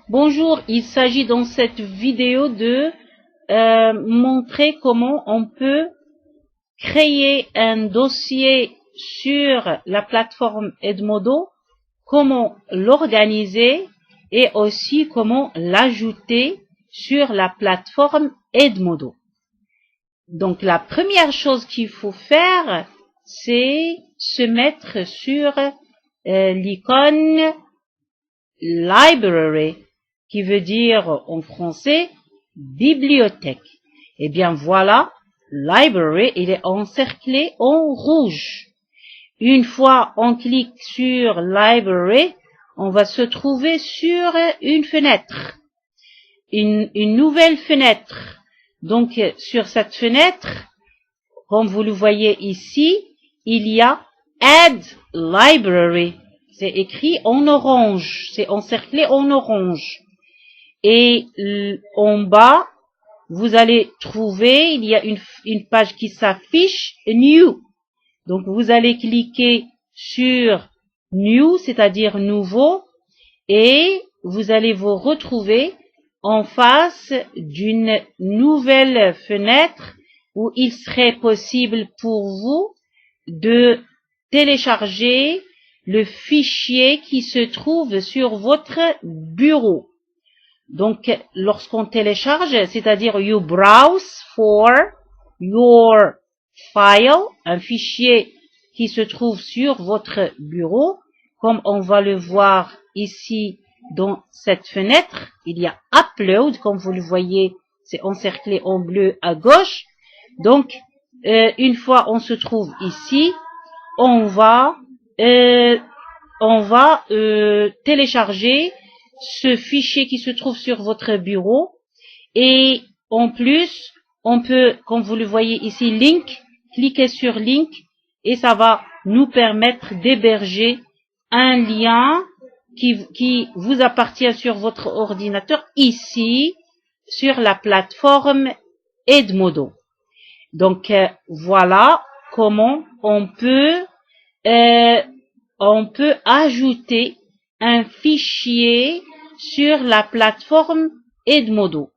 Bonjour, il s'agit dans cette vidéo de montrer comment on peut créer un dossier sur la plateforme Edmodo, comment l'organiser et aussi comment l'ajouter sur la plateforme Edmodo. Donc la première chose qu'il faut faire, c'est se mettre sur l'icône Library, qui veut dire en français bibliothèque. Et bien voilà, Library, il est encerclé en rouge. Une fois on clique sur Library, on va se trouver sur une fenêtre, une nouvelle fenêtre. Donc sur cette fenêtre, comme vous le voyez ici, il y a Add Library. C'est écrit en orange, c'est encerclé en orange. Et en bas, vous allez trouver, il y a une page qui s'affiche, New. Donc vous allez cliquer sur New, c'est-à-dire nouveau, et vous allez vous retrouver en face d'une nouvelle fenêtre où il serait possible pour vous de télécharger le fichier qui se trouve sur votre bureau. Donc, lorsqu'on télécharge, c'est-à-dire you browse for your file, un fichier qui se trouve sur votre bureau, comme on va le voir ici dans cette fenêtre, il y a upload, comme vous le voyez, c'est encerclé en bleu à gauche. Donc, une fois on se trouve ici, on va télécharger ce fichier qui se trouve sur votre bureau, et en plus on peut, comme vous le voyez ici, link, cliquer sur link et ça va nous permettre d'héberger un lien qui vous appartient sur votre ordinateur ici sur la plateforme Edmodo. Donc voilà comment on peut ajouter un fichier sur la plateforme Edmodo.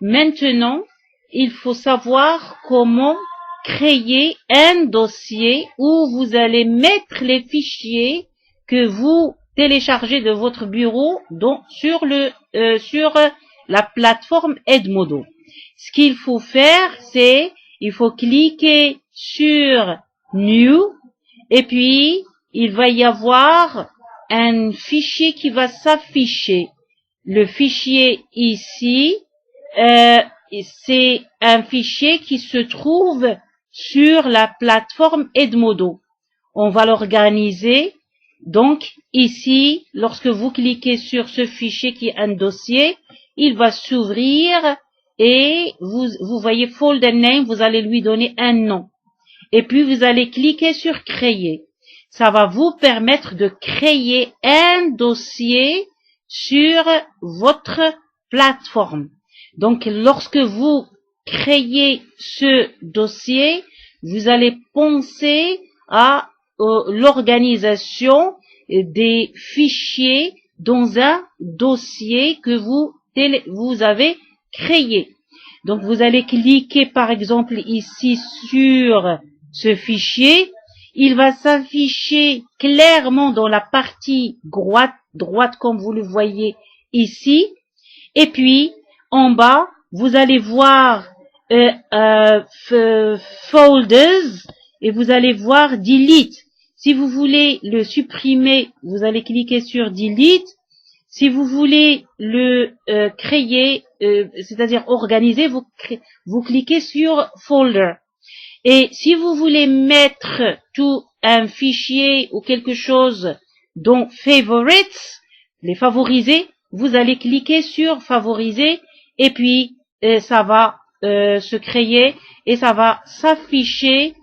Maintenant, il faut savoir comment créer un dossier où vous allez mettre les fichiers que vous téléchargez de votre bureau sur la plateforme Edmodo. Ce qu'il faut faire, c'est il faut cliquer sur New, et puis il va y avoir un fichier qui va s'afficher. Le fichier ici, c'est un fichier qui se trouve sur la plateforme Edmodo. On va l'organiser. Donc ici, lorsque vous cliquez sur ce fichier qui est un dossier, il va s'ouvrir et vous voyez folder name, vous allez lui donner un nom. Et puis vous allez cliquer sur créer. Ça va vous permettre de créer un dossier sur votre plateforme. Donc, lorsque vous créez ce dossier, vous allez penser à l'organisation des fichiers dans un dossier que vous avez créé. Donc, vous allez cliquer, par exemple, ici sur ce fichier. Il va s'afficher clairement dans la partie droite comme vous le voyez ici. Et puis, en bas, vous allez voir folders et vous allez voir delete. Si vous voulez le supprimer, vous allez cliquer sur delete. Si vous voulez le créer, c'est-à-dire organiser, vous cliquez sur folder. Et si vous voulez mettre tout un fichier ou quelque chose dans favorites, les favoriser, vous allez cliquer sur favoriser et puis ça va se créer et ça va s'afficher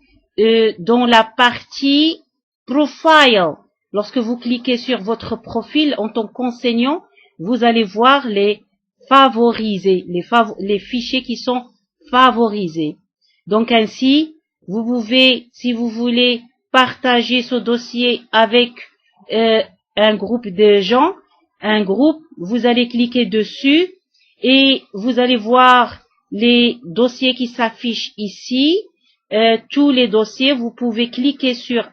dans la partie profile. Lorsque vous cliquez sur votre profil en tant qu'enseignant, vous allez voir les favorisés, les fichiers qui sont favorisés. Donc ainsi, vous pouvez, si vous voulez, partager ce dossier avec un groupe de gens, un groupe, vous allez cliquer dessus et vous allez voir les dossiers qui s'affichent ici. Tous les dossiers, vous pouvez cliquer sur